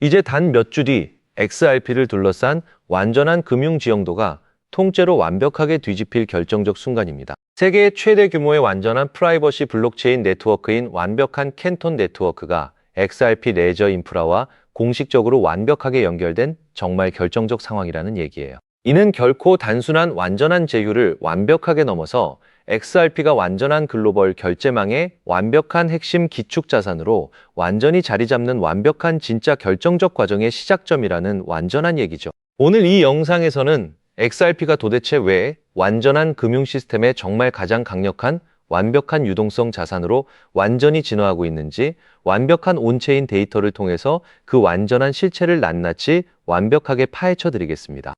이제 단 몇 주 뒤 XRP를 둘러싼 완전한 금융 지형도가 통째로 완벽하게 뒤집힐 결정적 순간입니다. 세계의 최대 규모의 완전한 프라이버시 블록체인 네트워크인 완벽한 캔톤 네트워크가 XRP 레저 인프라와 공식적으로 완벽하게 연결된 정말 결정적 상황이라는 얘기예요. 이는 결코 단순한 완전한 제휴를 완벽하게 넘어서 XRP가 완전한 글로벌 결제망의 완벽한 핵심 기축 자산으로 완전히 자리 잡는 완벽한 진짜 결정적 과정의 시작점이라는 완전한 얘기죠. 오늘 이 영상에서는 XRP가 도대체 왜 완전한 금융 시스템의 정말 가장 강력한 완벽한 유동성 자산으로 완전히 진화하고 있는지, 완벽한 온체인 데이터를 통해서 그 완전한 실체를 낱낱이 완벽하게 파헤쳐 드리겠습니다.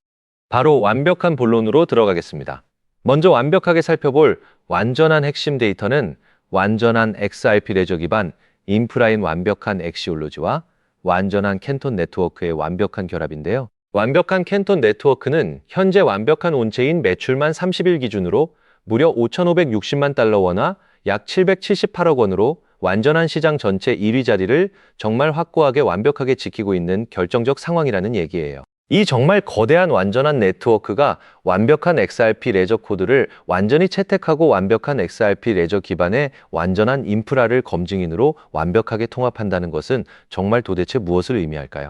바로 완벽한 본론으로 들어가겠습니다. 먼저 완벽하게 살펴볼 완전한 핵심 데이터는 완전한 XRP 레저 기반 인프라인 완벽한 엑시올로지와 완전한 캔톤 네트워크의 완벽한 결합인데요. 완벽한 캔톤 네트워크는 현재 완벽한 온체인 매출만 30일 기준으로 무려 5,560만 달러 원화 약 778억 원으로 완전한 시장 전체 1위 자리를 정말 확고하게 완벽하게 지키고 있는 결정적 상황이라는 얘기예요. 이 정말 거대한 완전한 네트워크가 완벽한 XRP 레저 코드를 완전히 채택하고 완벽한 XRP 레저 기반의 완전한 인프라를 검증인으로 완벽하게 통합한다는 것은 정말 도대체 무엇을 의미할까요?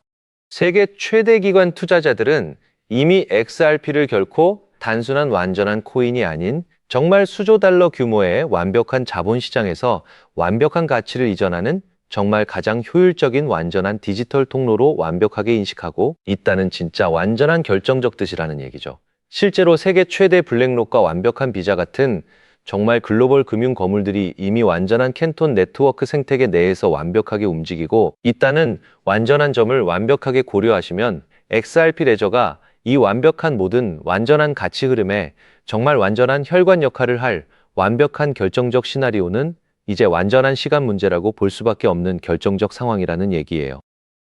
세계 최대 기관 투자자들은 이미 XRP를 결코 단순한 완전한 코인이 아닌 정말 수조 달러 규모의 완벽한 자본시장에서 완벽한 가치를 이전하는 정말 가장 효율적인 완전한 디지털 통로로 완벽하게 인식하고 있다는 진짜 완전한 결정적 뜻이라는 얘기죠. 실제로 세계 최대 블랙록과 완벽한 비자 같은 정말 글로벌 금융 거물들이 이미 완전한 캔톤 네트워크 생태계 내에서 완벽하게 움직이고 있다는 완전한 점을 완벽하게 고려하시면 XRP 레저가 이 완벽한 모든 완전한 가치 흐름에 정말 완전한 혈관 역할을 할 완벽한 결정적 시나리오는 이제 완전한 시간 문제라고 볼 수밖에 없는 결정적 상황이라는 얘기예요.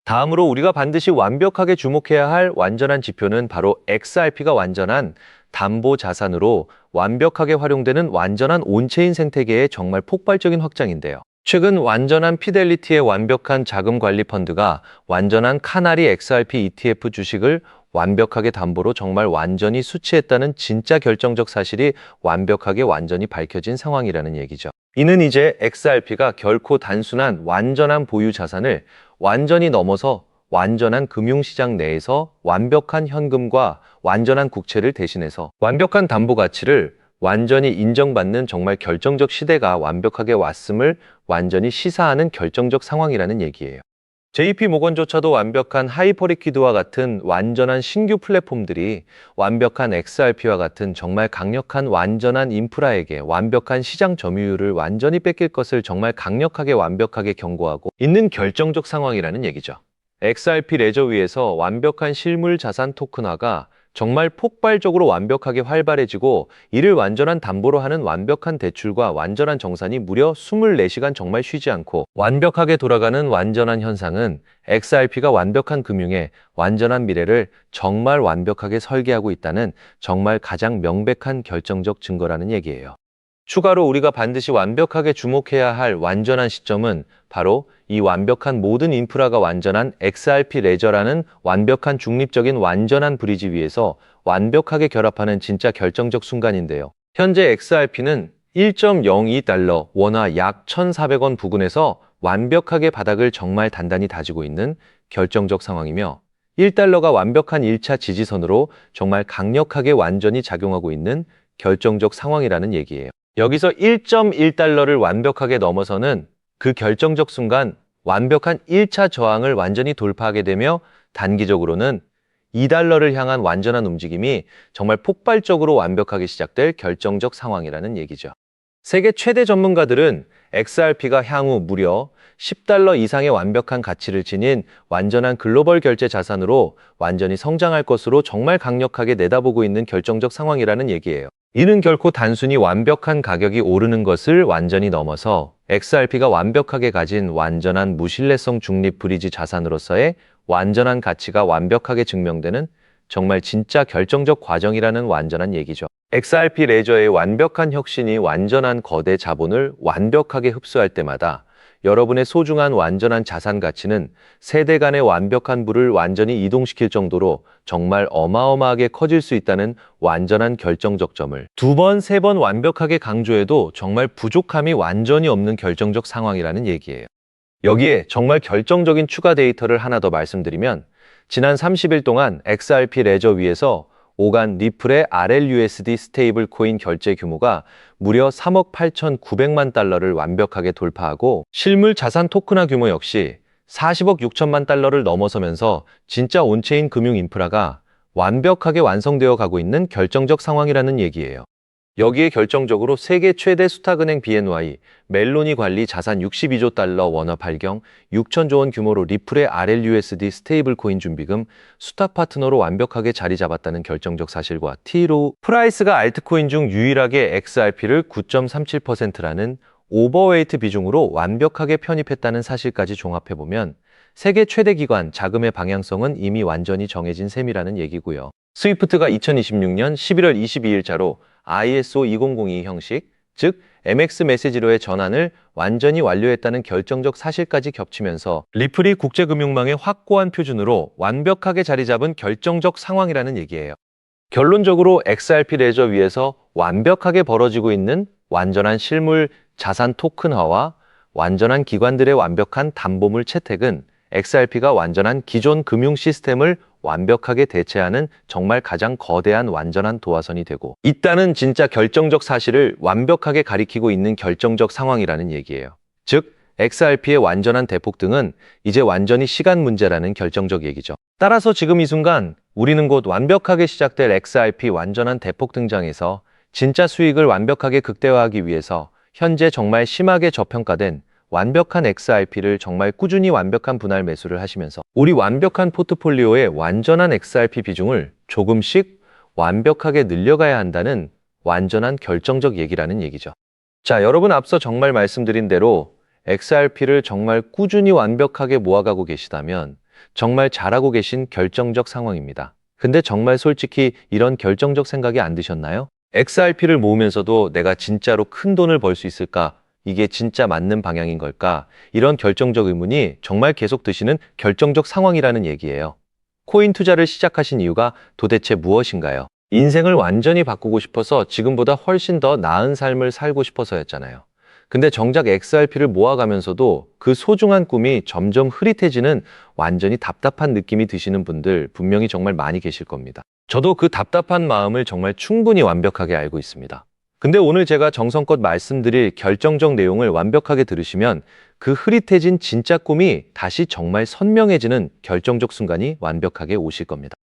다음으로 우리가 반드시 완벽하게 주목해야 할 완전한 지표는 바로 XRP가 완전한 담보 자산으로 완벽하게 활용되는 완전한 온체인 생태계의 정말 폭발적인 확장인데요. 최근 완전한 피델리티의 완벽한 자금 관리 펀드가 완전한 카나리 XRP ETF 주식을 완벽하게 담보로 정말 완전히 수취했다는 진짜 결정적 사실이 완전히 밝혀진 상황이라는 얘기죠. 이는 이제 XRP가 결코 단순한 완전한 보유 자산을 완전히 넘어서 완전한 금융시장 내에서 완벽한 현금과 완전한 국채를 대신해서 완벽한 담보 가치를 완전히 인정받는 정말 결정적 시대가 완벽하게 왔음을 완전히 시사하는 결정적 상황이라는 얘기예요. JP모건조차도 완벽한 하이퍼리퀴드와 같은 완전한 신규 플랫폼들이 완벽한 XRP와 같은 정말 강력한 완전한 인프라에게 완벽한 시장 점유율을 완전히 뺏길 것을 정말 강력하게 완벽하게 경고하고 있는 결정적 상황이라는 얘기죠. XRP 레저 위에서 완벽한 실물 자산 토큰화가 정말 폭발적으로 완벽하게 활발해지고 이를 완전한 담보로 하는 완벽한 대출과 완전한 정산이 무려 24시간 정말 쉬지 않고 완벽하게 돌아가는 완전한 현상은 XRP가 완벽한 금융의 완전한 미래를 정말 완벽하게 설계하고 있다는 정말 가장 명백한 결정적 증거라는 얘기예요. 추가로 우리가 반드시 완벽하게 주목해야 할 완전한 시점은 바로 이 완벽한 모든 인프라가 완전한 XRP 레저라는 완벽한 중립적인 완전한 브리지 위에서 완벽하게 결합하는 진짜 결정적 순간인데요. 현재 XRP는 1.02달러 원화 약 1,400원 부근에서 완벽하게 바닥을 정말 단단히 다지고 있는 결정적 상황이며 1달러가 완벽한 1차 지지선으로 정말 강력하게 완전히 작용하고 있는 결정적 상황이라는 얘기예요. 여기서 1.1달러를 완벽하게 넘어서는 그 결정적 순간 완벽한 1차 저항을 완전히 돌파하게 되며 단기적으로는 2달러를 향한 완전한 움직임이 정말 폭발적으로 완벽하게 시작될 결정적 상황이라는 얘기죠. 세계 최대 전문가들은 XRP가 향후 무려 10달러 이상의 완벽한 가치를 지닌 완전한 글로벌 결제 자산으로 완전히 성장할 것으로 정말 강력하게 내다보고 있는 결정적 상황이라는 얘기예요. 이는 결코 단순히 완벽한 가격이 오르는 것을 완전히 넘어서 XRP가 완벽하게 가진 완전한 무신뢰성 중립 브리지 자산으로서의 완전한 가치가 완벽하게 증명되는 정말 진짜 결정적 과정이라는 완전한 얘기죠. XRP 레저의 완벽한 혁신이 완전한 거대 자본을 완벽하게 흡수할 때마다 여러분의 소중한 완전한 자산 가치는 세대 간의 완벽한 부를 완전히 이동시킬 정도로 정말 어마어마하게 커질 수 있다는 완전한 결정적 점을 두 번, 세 번 완벽하게 강조해도 정말 부족함이 완전히 없는 결정적 상황이라는 얘기예요. 여기에 정말 결정적인 추가 데이터를 하나 더 말씀드리면 지난 30일 동안 XRP 레저 위에서 오간 리플의 RLUSD 스테이블 코인 결제 규모가 무려 3억 8,900만 달러를 완벽하게 돌파하고 실물 자산 토큰화 규모 역시 40억 6천만 달러를 넘어서면서 진짜 온체인 금융 인프라가 완벽하게 완성되어 가고 있는 결정적 상황이라는 얘기예요. 여기에 결정적으로 세계 최대 수탁은행 BNY, 멜로니 관리 자산 62조 달러 원화 발경, 6천조 원 규모로 리플의 RLUSD 스테이블 코인 준비금, 수탁 파트너로 완벽하게 자리 잡았다는 결정적 사실과 T로 프라이스가 알트코인 중 유일하게 XRP를 9.37%라는 오버웨이트 비중으로 완벽하게 편입했다는 사실까지 종합해보면 세계 최대 기관 자금의 방향성은 이미 완전히 정해진 셈이라는 얘기고요. 스위프트가 2026년 11월 22일자로 ISO 2002 형식, 즉 MX 메시지로의 전환을 완전히 완료했다는 결정적 사실까지 겹치면서 리플이 국제금융망의 확고한 표준으로 완벽하게 자리 잡은 결정적 상황이라는 얘기예요. 결론적으로 XRP 레저 위에서 완벽하게 벌어지고 있는 완전한 실물 자산 토큰화와 완전한 기관들의 완벽한 담보물 채택은 XRP가 완전한 기존 금융 시스템을 완벽하게 대체하는 정말 가장 거대한 완전한 도화선이 되고 있다는 진짜 결정적 사실을 완벽하게 가리키고 있는 결정적 상황이라는 얘기예요. 즉, XRP의 완전한 대폭등은 이제 완전히 시간 문제라는 결정적 얘기죠. 따라서 지금 이 순간 우리는 곧 완벽하게 시작될 XRP 완전한 대폭등장에서 진짜 수익을 완벽하게 극대화하기 위해서 현재 정말 심하게 저평가된 완벽한 XRP를 정말 꾸준히 완벽한 분할 매수를 하시면서 우리 완벽한 포트폴리오의 완전한 XRP 비중을 조금씩 완벽하게 늘려가야 한다는 완전한 결정적 얘기라는 얘기죠. 자, 여러분 앞서 정말 말씀드린 대로 XRP를 정말 꾸준히 완벽하게 모아가고 계시다면 정말 잘하고 계신 결정적 상황입니다. 근데 정말 솔직히 이런 결정적 생각이 안 드셨나요? XRP를 모으면서도 내가 진짜로 큰 돈을 벌 수 있을까? 이게 진짜 맞는 방향인 걸까? 이런 결정적 의문이 정말 계속 드시는 결정적 상황이라는 얘기예요. 코인 투자를 시작하신 이유가 도대체 무엇인가요? 인생을 완전히 바꾸고 싶어서 지금보다 훨씬 더 나은 삶을 살고 싶어서였잖아요. 근데 정작 XRP를 모아가면서도 그 소중한 꿈이 점점 흐릿해지는 완전히 답답한 느낌이 드시는 분들 분명히 정말 많이 계실 겁니다. 저도 그 답답한 마음을 정말 충분히 완벽하게 알고 있습니다. 근데 오늘 제가 정성껏 말씀드릴 결정적 내용을 완벽하게 들으시면 그 흐릿해진 진짜 꿈이 다시 정말 선명해지는 결정적 순간이 완벽하게 오실 겁니다.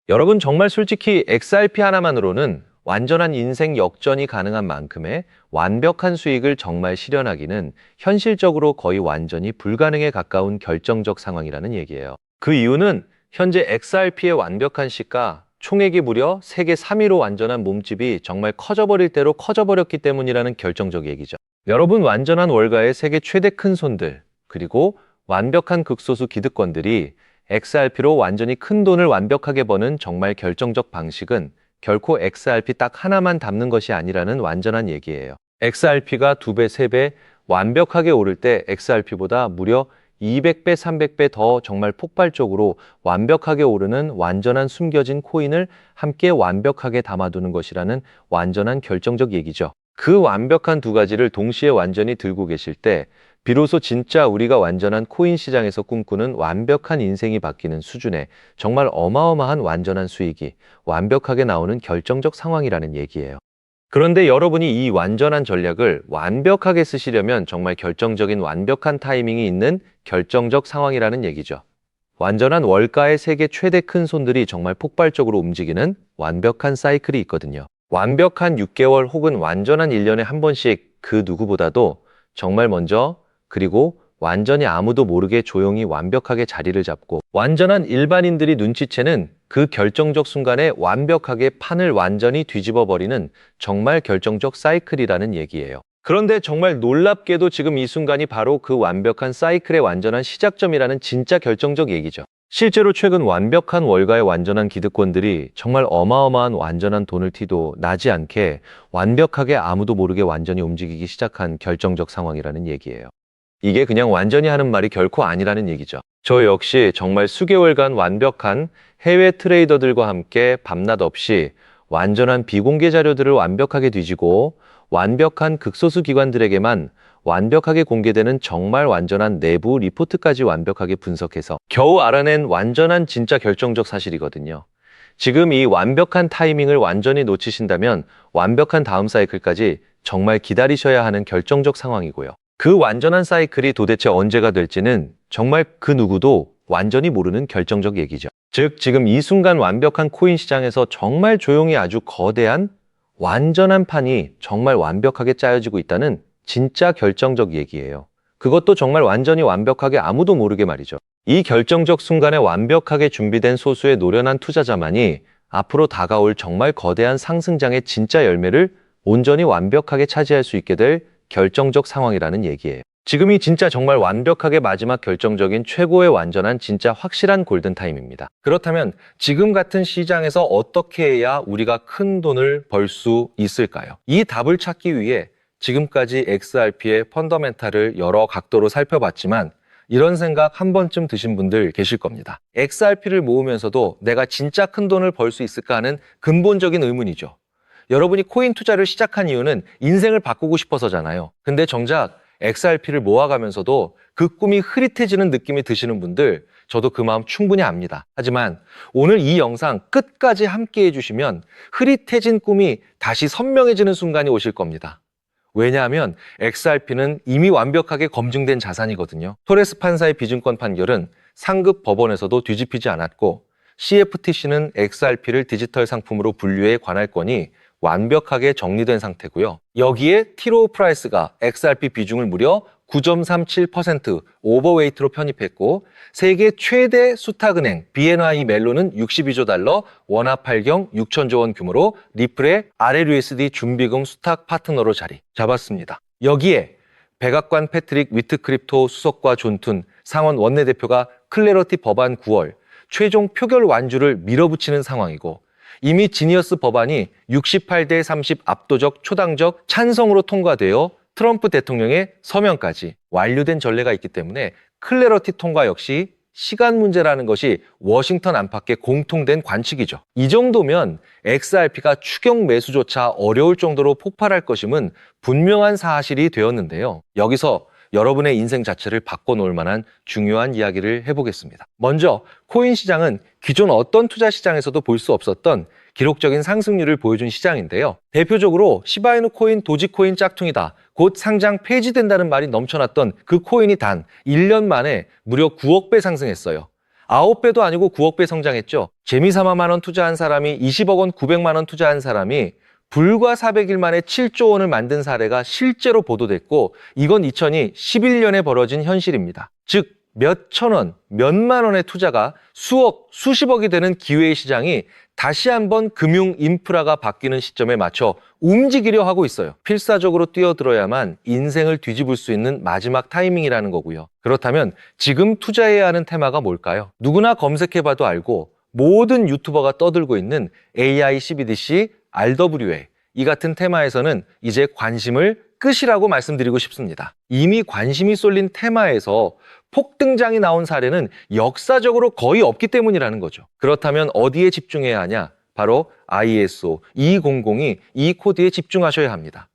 여러분 정말 솔직히 XRP 하나만으로는 완전한 인생 역전이 가능한 만큼의 완벽한 수익을 정말 실현하기는 현실적으로 거의 완전히 불가능에 가까운 결정적 상황이라는 얘기예요. 그 이유는 현재 XRP의 완벽한 시가 총액이 무려 세계 3위로 완전한 몸집이 정말 커져버릴 대로 커져버렸기 때문이라는 결정적 얘기죠. 여러분 완전한 월가의 세계 최대 큰 손들 그리고 완벽한 극소수 기득권들이 XRP로 완전히 큰 돈을 완벽하게 버는 정말 결정적 방식은 결코 XRP 딱 하나만 담는 것이 아니라는 완전한 얘기예요. XRP가 2배, 3배 완벽하게 오를 때 XRP보다 무려 200배, 300배 더 정말 폭발적으로 완벽하게 오르는 완전한 숨겨진 코인을 함께 완벽하게 담아두는 것이라는 완전한 결정적 얘기죠. 그 완벽한 두 가지를 동시에 완전히 들고 계실 때 비로소 진짜 우리가 완전한 코인 시장에서 꿈꾸는 완벽한 인생이 바뀌는 수준의 정말 어마어마한 완전한 수익이 완벽하게 나오는 결정적 상황이라는 얘기예요. 그런데 여러분이 이 완전한 전략을 완벽하게 쓰시려면 정말 결정적인 완벽한 타이밍이 있는 결정적 상황이라는 얘기죠. 완전한 월가의 세계 최대 큰 손들이 정말 폭발적으로 움직이는 완벽한 사이클이 있거든요. 완벽한 6개월 혹은 완전한 1년에 한 번씩 그 누구보다도 정말 먼저 그리고 완전히 아무도 모르게 조용히 완벽하게 자리를 잡고 완전한 일반인들이 눈치채는 그 결정적 순간에 완벽하게 판을 완전히 뒤집어 버리는 정말 결정적 사이클이라는 얘기예요. 그런데 정말 놀랍게도 지금 이 순간이 바로 그 완벽한 사이클의 완전한 시작점이라는 진짜 결정적 얘기죠. 실제로 최근 완벽한 월가의 완전한 기득권들이 정말 어마어마한 완전한 돈을 티도 나지 않게 완벽하게 아무도 모르게 완전히 움직이기 시작한 결정적 상황이라는 얘기예요. 이게 그냥 완전히 하는 말이 결코 아니라는 얘기죠. 저 역시 정말 수개월간 완벽한 해외 트레이더들과 함께 밤낮 없이 완전한 비공개 자료들을 완벽하게 뒤지고 완벽한 극소수 기관들에게만 완벽하게 공개되는 정말 완전한 내부 리포트까지 완벽하게 분석해서 겨우 알아낸 완전한 진짜 결정적 사실이거든요. 지금 이 완벽한 타이밍을 완전히 놓치신다면 완벽한 다음 사이클까지 정말 기다리셔야 하는 결정적 상황이고요. 그 완전한 사이클이 도대체 언제가 될지는 정말 그 누구도 완전히 모르는 결정적 얘기죠. 즉, 지금 이 순간 완벽한 코인 시장에서 정말 조용히 아주 거대한 완전한 판이 정말 완벽하게 짜여지고 있다는 진짜 결정적 얘기예요. 그것도 정말 완전히 완벽하게 아무도 모르게 말이죠. 이 결정적 순간에 완벽하게 준비된 소수의 노련한 투자자만이 앞으로 다가올 정말 거대한 상승장의 진짜 열매를 온전히 완벽하게 차지할 수 있게 될 결정적 상황이라는 얘기예요. 지금이 진짜 정말 완벽하게 마지막 결정적인 최고의 완전한 진짜 확실한 골든타임입니다. 그렇다면 지금 같은 시장에서 어떻게 해야 우리가 큰 돈을 벌 수 있을까요? 이 답을 찾기 위해 지금까지 XRP의 펀더멘탈을 여러 각도로 살펴봤지만 이런 생각 한 번쯤 드신 분들 계실 겁니다. XRP를 모으면서도 내가 진짜 큰 돈을 벌 수 있을까 하는 근본적인 의문이죠. 여러분이 코인 투자를 시작한 이유는 인생을 바꾸고 싶어서잖아요. 근데 정작 XRP를 모아가면서도 그 꿈이 흐릿해지는 느낌이 드시는 분들, 저도 그 마음 충분히 압니다. 하지만 오늘 이 영상 끝까지 함께 해주시면 흐릿해진 꿈이 다시 선명해지는 순간이 오실 겁니다. 왜냐하면 XRP는 이미 완벽하게 검증된 자산이거든요. 토레스 판사의 비증권 판결은 상급 법원에서도 뒤집히지 않았고 CFTC는 XRP를 디지털 상품으로 분류해 관할권이 완벽하게 정리된 상태고요. 여기에 티로우 프라이스가 XRP 비중을 무려 9.37% 오버웨이트로 편입했고 세계 최대 수탁은행 BNY 멜론은 62조 달러 원화 발경 6천조 원 규모로 리플의 RLUSD 준비금 수탁 파트너로 자리 잡았습니다. 여기에 백악관 패트릭 위트크립토 수석과 존툰 상원 원내대표가 클래러티 법안 9월 최종 표결 완주를 밀어붙이는 상황이고 이미 지니어스 법안이 68대 30 압도적 초당적 찬성으로 통과되어 트럼프 대통령의 서명까지 완료된 전례가 있기 때문에 클래러티 통과 역시 시간 문제라는 것이 워싱턴 안팎의 공통된 관측이죠. 이 정도면 XRP가 추격 매수조차 어려울 정도로 폭발할 것임은 분명한 사실이 되었는데요. 여기서 여러분의 인생 자체를 바꿔놓을 만한 중요한 이야기를 해보겠습니다. 먼저 코인 시장은 기존 어떤 투자 시장에서도 볼 수 없었던 기록적인 상승률을 보여준 시장인데요. 대표적으로 시바이누 코인, 도지코인 짝퉁이다. 곧 상장 폐지된다는 말이 넘쳐났던 그 코인이 단 1년 만에 무려 9억 배 상승했어요. 9배도 아니고 9억 배 성장했죠. 재미삼아만 원 투자한 사람이 20억 원, 900만 원 투자한 사람이 불과 400일 만에 7조 원을 만든 사례가 실제로 보도됐고 이건 2011년에 벌어진 현실입니다. 즉 몇천 원, 몇만 원의 투자가 수억, 수십억이 되는 기회의 시장이 다시 한번 금융 인프라가 바뀌는 시점에 맞춰 움직이려 하고 있어요. 필사적으로 뛰어들어야만 인생을 뒤집을 수 있는 마지막 타이밍이라는 거고요. 그렇다면 지금 투자해야 하는 테마가 뭘까요? 누구나 검색해봐도 알고 모든 유튜버가 떠들고 있는 AI CBDC, RWA 이 같은 테마에서는 이제 관심을 끄시라고 말씀드리고 싶습니다. 이미 관심이 쏠린 테마에서 폭등장이 나온 사례는 역사적으로 거의 없기 때문이라는 거죠. 그렇다면 어디에 집중해야 하냐? 바로 ISO 2002 이 코드에 집중하셔야 합니다.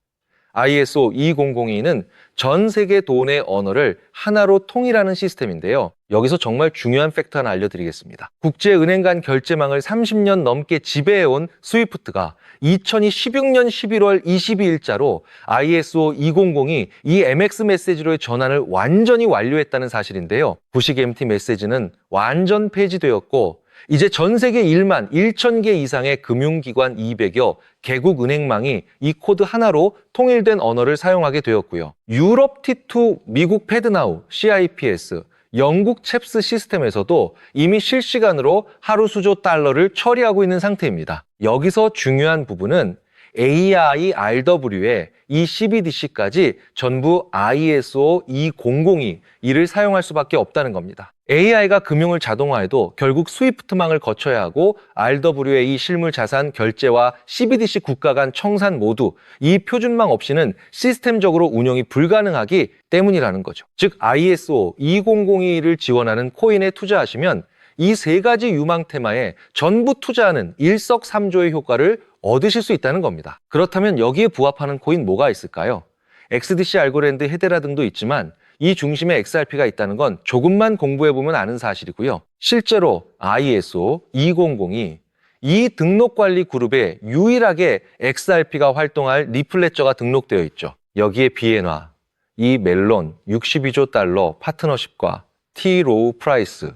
ISO 2002는 전 세계 돈의 언어를 하나로 통일하는 시스템인데요. 여기서 정말 중요한 팩트 하나 알려드리겠습니다. 국제은행 간 결제망을 30년 넘게 지배해온 스위프트가 2016년 11월 22일자로 ISO 2002 이 MX 메시지로의 전환을 완전히 완료했다는 사실인데요. 구식 MT 메시지는 완전 폐지되었고 이제 전 세계 1만 1천 개 이상의 금융기관 200여 개국 은행망이 이 코드 하나로 통일된 언어를 사용하게 되었고요. 유럽 T2, 미국 패드나우, CIPS, 영국 챕스 시스템에서도 이미 실시간으로 하루 수조 달러를 처리하고 있는 상태입니다. 여기서 중요한 부분은 AI, RW에 이 CBDC까지 전부 ISO 2002 이를 사용할 수밖에 없다는 겁니다. AI가 금융을 자동화해도 결국 스위프트망을 거쳐야 하고 RWA 실물 자산 결제와 CBDC 국가 간 청산 모두 이 표준망 없이는 시스템적으로 운영이 불가능하기 때문이라는 거죠. 즉 ISO 20022를 지원하는 코인에 투자하시면 이 세 가지 유망 테마에 전부 투자하는 일석삼조의 효과를 얻으실 수 있다는 겁니다. 그렇다면 여기에 부합하는 코인 뭐가 있을까요? XDC, 알고랜드, 헤데라 등도 있지만 이 중심에 XRP가 있다는 건 조금만 공부해보면 아는 사실이고요. 실제로 ISO 2002 이 등록관리 그룹에 유일하게 XRP가 활동할 리플레저가 등록되어 있죠. 여기에 비엔화, 이 멜론 62조 달러 파트너십과 T-로우 프라이스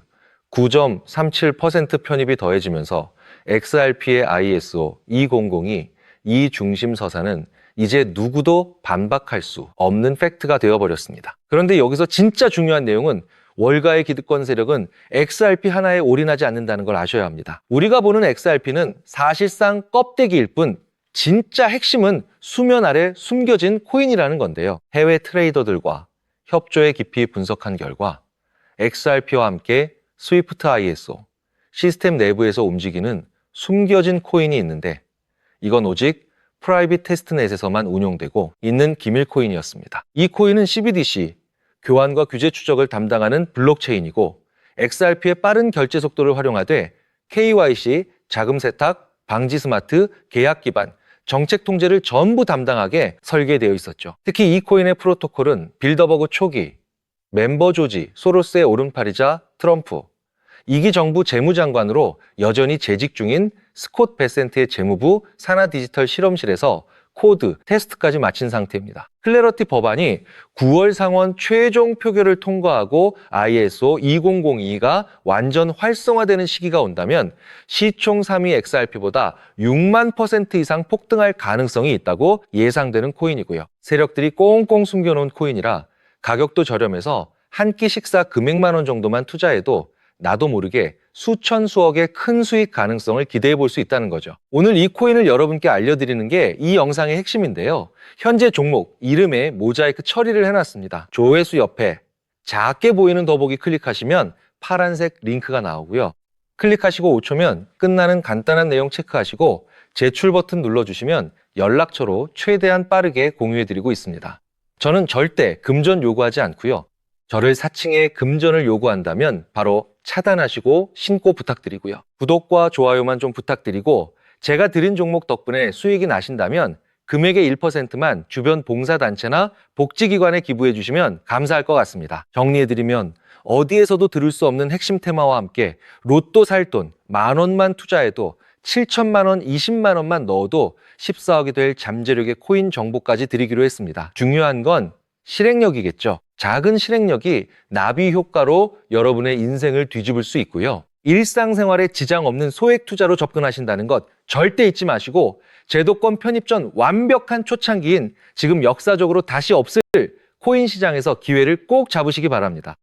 9.37% 편입이 더해지면서 XRP의 ISO 2002 이 중심 서사는 이제 누구도 반박할 수 없는 팩트가 되어버렸습니다. 그런데 여기서 진짜 중요한 내용은 월가의 기득권 세력은 XRP 하나에 올인하지 않는다는 걸 아셔야 합니다. 우리가 보는 XRP는 사실상 껍데기일 뿐 진짜 핵심은 수면 아래 숨겨진 코인이라는 건데요. 해외 트레이더들과 협조해 깊이 분석한 결과 XRP와 함께 스위프트 ISO 시스템 내부에서 움직이는 숨겨진 코인이 있는데 이건 오직 프라이빗 테스트넷에서만 운용되고 있는 기밀 코인이었습니다. 이 코인은 CBDC, 교환과 규제 추적을 담당하는 블록체인이고 XRP의 빠른 결제 속도를 활용하되 KYC, 자금 세탁, 방지 스마트, 계약 기반, 정책 통제를 전부 담당하게 설계되어 있었죠. 특히 이 코인의 프로토콜은 빌더버그 초기, 멤버 조지, 소로스의 오른팔이자 트럼프, 2기 정부 재무장관으로 여전히 재직 중인 스콧 베센트의 재무부 산하디지털 실험실에서 코드, 테스트까지 마친 상태입니다. 클래러티 법안이 9월 상원 최종 표결을 통과하고 ISO 2002가 완전 활성화되는 시기가 온다면 시총 3위 XRP보다 6만 % 이상 폭등할 가능성이 있다고 예상되는 코인이고요. 세력들이 꽁꽁 숨겨놓은 코인이라 가격도 저렴해서 한 끼 식사 금액만 원 정도만 투자해도 나도 모르게 수천 수억의 큰 수익 가능성을 기대해 볼 수 있다는 거죠. 오늘 이 코인을 여러분께 알려드리는 게 이 영상의 핵심인데요. 현재 종목 이름에 모자이크 처리를 해놨습니다. 조회수 옆에 작게 보이는 더보기 클릭하시면 파란색 링크가 나오고요. 클릭하시고 5초면 끝나는 간단한 내용 체크하시고 제출 버튼 눌러주시면 연락처로 최대한 빠르게 공유해드리고 있습니다. 저는 절대 금전 요구하지 않고요. 저를 사칭해 금전을 요구한다면 바로 차단하시고 신고 부탁드리고요. 구독과 좋아요만 좀 부탁드리고 제가 드린 종목 덕분에 수익이 나신다면 금액의 1%만 주변 봉사단체나 복지기관에 기부해 주시면 감사할 것 같습니다. 정리해드리면 어디에서도 들을 수 없는 핵심 테마와 함께 로또 살 돈 10,000원만 투자해도 7천만 원, 20만 원만 넣어도 14억이 될 잠재력의 코인 정보까지 드리기로 했습니다. 중요한 건 실행력이겠죠. 작은 실행력이 나비 효과로 여러분의 인생을 뒤집을 수 있고요. 일상생활에 지장 없는 소액 투자로 접근하신다는 것 절대 잊지 마시고 제도권 편입 전 완벽한 초창기인 지금 역사적으로 다시 없을 코인 시장에서 기회를 꼭 잡으시기 바랍니다.